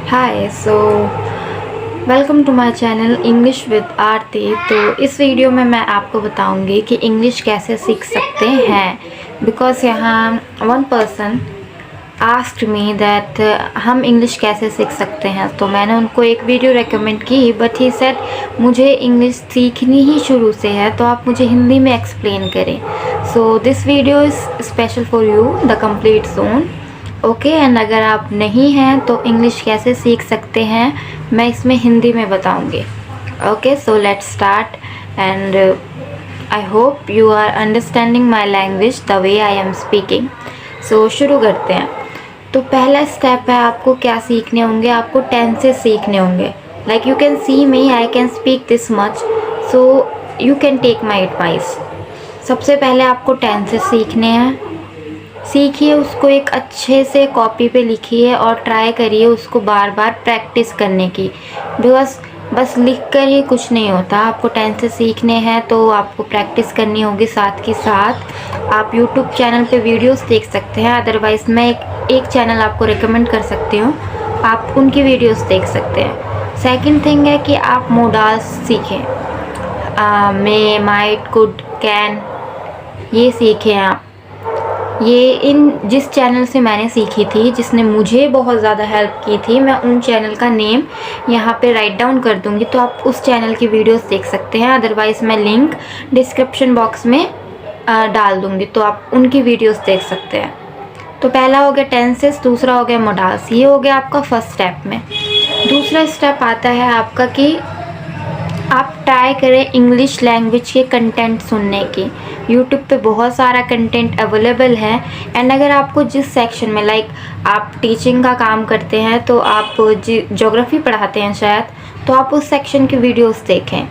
Hi welcome to my channel English with Aarti. तो इस video में मैं आपको बताऊंगी कि इंग्लिश कैसे सीख सकते हैं। बिकॉज़ यहाँ one person asked me that हम इंग्लिश कैसे सीख सकते हैं, तो मैंने उनको एक वीडियो रेकमेंड की, बट ही सेड मुझे इंग्लिश सीखनी ही शुरू से है, तो आप मुझे हिंदी में एक्सप्लेन करें। So this video is special for you the complete zone. Okay and अगर आप नहीं हैं तो इंग्लिश कैसे सीख सकते हैं मैं इसमें हिंदी में बताऊंगी। Okay, so let's start and I hope you are understanding my language the way I am speaking. So शुरू करते हैं। तो पहला स्टेप है, आपको क्या सीखने होंगे, आपको टेंसेस सीखने होंगे। Like you can see me, I can speak this much, so you can take my advice. सबसे पहले आपको टेंसेस सीखने हैं। सीखिए उसको, एक अच्छे से कॉपी पे लिखिए और ट्राई करिए उसको बार बार प्रैक्टिस करने की। बिकॉज बस लिख कर ही कुछ नहीं होता, आपको टेंसेस सीखने हैं तो आपको प्रैक्टिस करनी होगी। साथ के साथ आप यूट्यूब चैनल पे वीडियोस देख सकते हैं, अदरवाइज़ मैं एक चैनल आपको रिकमेंड कर सकती हूँ, आप उनकी वीडियोस देख सकते हैं। सेकंड थिंग है कि आप मोडाल्स सीखें। मे, माइट, कुड, कैन, ये सीखें आप। ये इन जिस चैनल से मैंने सीखी थी, जिसने मुझे बहुत ज़्यादा हेल्प की थी, मैं उन चैनल का नेम यहाँ पे राइट डाउन कर दूँगी, तो आप उस चैनल की वीडियोस देख सकते हैं। अदरवाइज़ मैं लिंक डिस्क्रिप्शन बॉक्स में डाल दूँगी, तो आप उनकी वीडियोस देख सकते हैं। तो पहला हो गया टेंसेस, दूसरा हो गया मोडाल्स। ये हो गया आपका फर्स्ट स्टेप में। दूसरा स्टेप आता है आपका कि आप ट्राई करें इंग्लिश लैंग्वेज के कंटेंट सुनने की। यूट्यूब पे बहुत सारा कंटेंट अवेलेबल है एंड अगर आपको जिस सेक्शन में, लाइक आप टीचिंग का काम करते हैं तो आप ज्योग्राफी पढ़ाते हैं शायद, तो आप उस सेक्शन की वीडियोस देखें।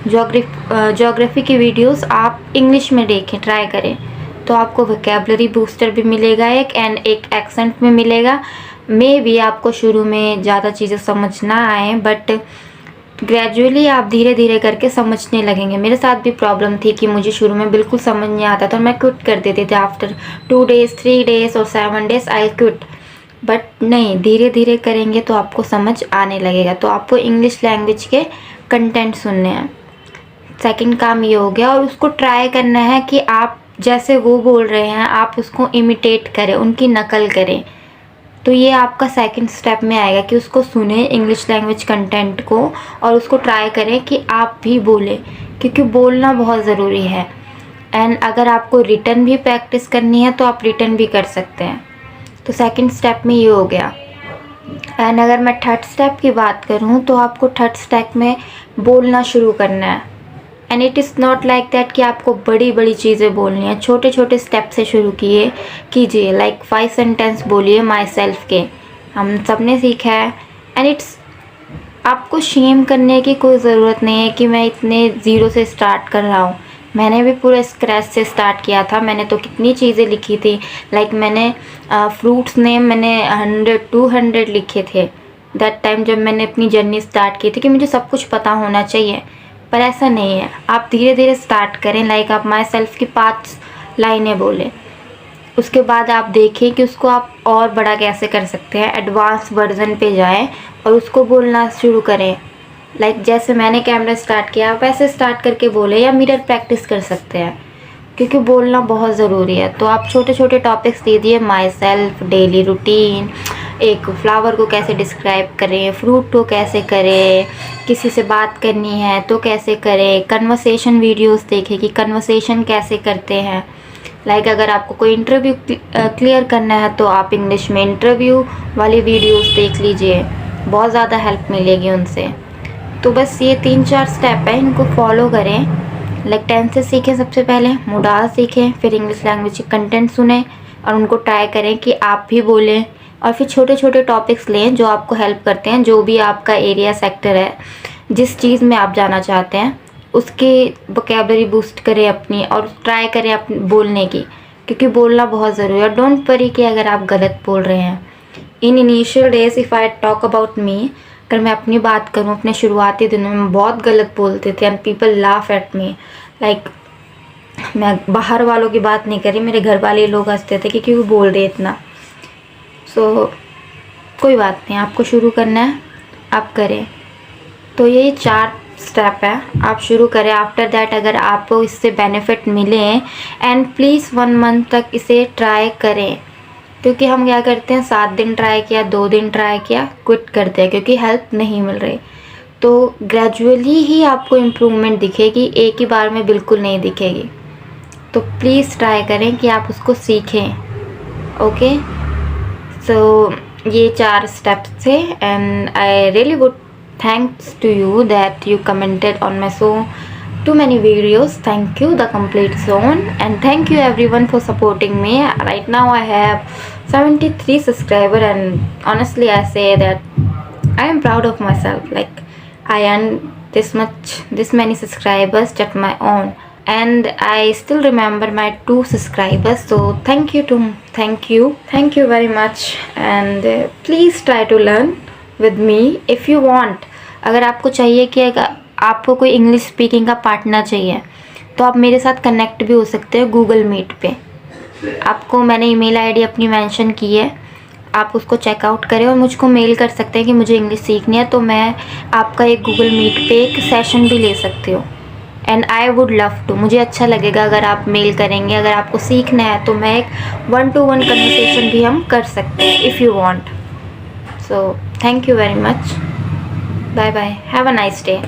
ज्योग्राफी की वीडियोस आप इंग्लिश में देखें, ट्राई करें, तो आपको वोकैबुलरी बूस्टर भी मिलेगा एक एक्सेंट में मिलेगा। मे भी आपको शुरू में ज़्यादा चीज़ें समझ ना आए, बट ग्रेजुअली आप धीरे धीरे करके समझने लगेंगे। मेरे साथ भी प्रॉब्लम थी कि मुझे शुरू में बिल्कुल समझ नहीं आता था, मैं क्विट कर देती थी। आफ्टर 2 days 3 days और 7 days आई क्विट। बट नहीं, धीरे धीरे करेंगे तो आपको समझ आने लगेगा। तो आपको इंग्लिश लैंग्वेज के कंटेंट सुनने हैं। सेकंड काम ये हो गया, और उसको ट्राई करना है कि आप जैसे वो बोल रहे हैं आप उसको इमिटेट करें, उनकी नकल करें। तो ये आपका सेकंड स्टेप में आएगा कि उसको सुने इंग्लिश लैंग्वेज कंटेंट को और उसको ट्राई करें कि आप भी बोलें, क्योंकि बोलना बहुत ज़रूरी है। एंड अगर आपको रिटन भी प्रैक्टिस करनी है तो आप रिटन भी कर सकते हैं। तो सेकंड स्टेप में ये हो गया। एंड अगर मैं थर्ड स्टेप की बात करूँ तो आपको थर्ड स्टेप में बोलना शुरू करना है। And it is not like that कि आपको बड़ी बड़ी चीज़ें बोलनी है, छोटे छोटे स्टेप से शुरू कीजिए। लाइक 5 सेंटेंस बोलिए माई सेल्फ के, हम सब ने सीखा है। एंड इट्स, आपको शेम करने की कोई ज़रूरत नहीं है कि मैं इतने ज़ीरो से स्टार्ट कर रहा हूँ। मैंने भी पूरे स्क्रैच से स्टार्ट किया था, मैंने तो कितनी चीज़ें लिखी थी। लाइक मैंने फ्रूट्स नेम मैंने 100-200 लिखे थे दैट टाइम, जब मैंने अपनी जर्नी स्टार्ट की थी कि मुझे सब कुछ पता होना चाहिए। पर ऐसा नहीं है, आप धीरे धीरे स्टार्ट करें। लाइक आप माई सेल्फ की 5 लाइनें बोलें, उसके बाद आप देखें कि उसको आप और बड़ा कैसे कर सकते हैं। एडवांस वर्जन पे जाएं और उसको बोलना शुरू करें। लाइक जैसे मैंने कैमरा स्टार्ट किया, आप ऐसे स्टार्ट करके बोलें, या मिरर प्रैक्टिस कर सकते हैं, क्योंकि बोलना बहुत ज़रूरी है। तो आप छोटे छोटे टॉपिक्स दीजिए, माई सेल्फ, डेली रूटीन, एक फ्लावर को कैसे डिस्क्राइब करें, फ्रूट को कैसे करें, किसी से बात करनी है तो कैसे करें। कन्वर्सेशन वीडियोस देखें कि कन्वर्सेशन कैसे करते हैं। लाइक अगर आपको कोई इंटरव्यू क्लियर करना है तो आप इंग्लिश में इंटरव्यू वाली वीडियोस देख लीजिए, बहुत ज़्यादा हेल्प मिलेगी उनसे। तो बस ये 3-4 स्टेप है, इनको फॉलो करें। लाइक टेंसेस सीखें सबसे पहले, मोडाल सीखें, फिर इंग्लिश लैंग्वेज के कंटेंट सुने और उनको ट्राई करें कि आप भी बोलें। और फिर छोटे छोटे टॉपिक्स लें जो आपको हेल्प करते हैं, जो भी आपका एरिया सेक्टर है, जिस चीज़ में आप जाना चाहते हैं, उसकी वोकैबुलरी बूस्ट करें अपनी, और ट्राई करें अपनी बोलने की, क्योंकि बोलना बहुत ज़रूरी है। डोंट वरी कि अगर आप गलत बोल रहे हैं। In initial days if I talk about me, अगर मैं अपनी बात करूँ, अपने शुरुआती दिनों में बहुत गलत बोलते थे and people laugh at me. Like मैं बाहर वालों की बात नहीं कर रही, मेरे घर वाले लोग हंसते थे कि क्यों बोल रहे इतना। सो कोई बात नहीं, आपको शुरू करना है, आप करें। तो ये 4 स्टेप है, आप शुरू करें। आफ्टर दैट अगर आपको इससे बेनिफिट मिले एंड प्लीज़ 1 मंथ तक इसे ट्राई करें, क्योंकि हम क्या करते हैं 7 दिन ट्राई किया, 2 दिन ट्राई किया, क्विट करते हैं क्योंकि हेल्प नहीं मिल रही। तो ग्रेजुअली ही आपको इम्प्रूवमेंट दिखेगी, एक ही बार में बिल्कुल नहीं दिखेगी। तो प्लीज़ ट्राई करें कि आप उसको सीखें। ओके, सो ये 4 स्टेप्स थे and I really good thanks to you that you commented on my so too many videos. Thank you the complete zone, and thank you everyone for supporting me. Right now I have 73 subscribers, and honestly I say that I am proud of myself, like I earned this many subscribers just my own, and I still remember my 2 subscribers. So thank you very much, and please try to learn with me if you want. अगर आपको चाहिए कि आपको कोई English speaking का partner चाहिए तो आप मेरे साथ कनेक्ट भी हो सकते हैं गूगल मीट पे। आपको मैंने ईमेल आईडी अपनी मेंशन की है, आप उसको चेकआउट करें और मुझको मेल कर सकते हैं कि मुझे इंग्लिश सीखनी है, तो मैं आपका एक गूगल मीट पे एक सेशन भी ले सकती हूँ। And I would love to, मुझे अच्छा लगेगा अगर आप मेल करेंगे। अगर आपको सीखना है तो मैं एक 1-to-1 कन्वर्सेशन भी हम कर सकते हैं if you want. So thank you very much, bye bye, have a nice day.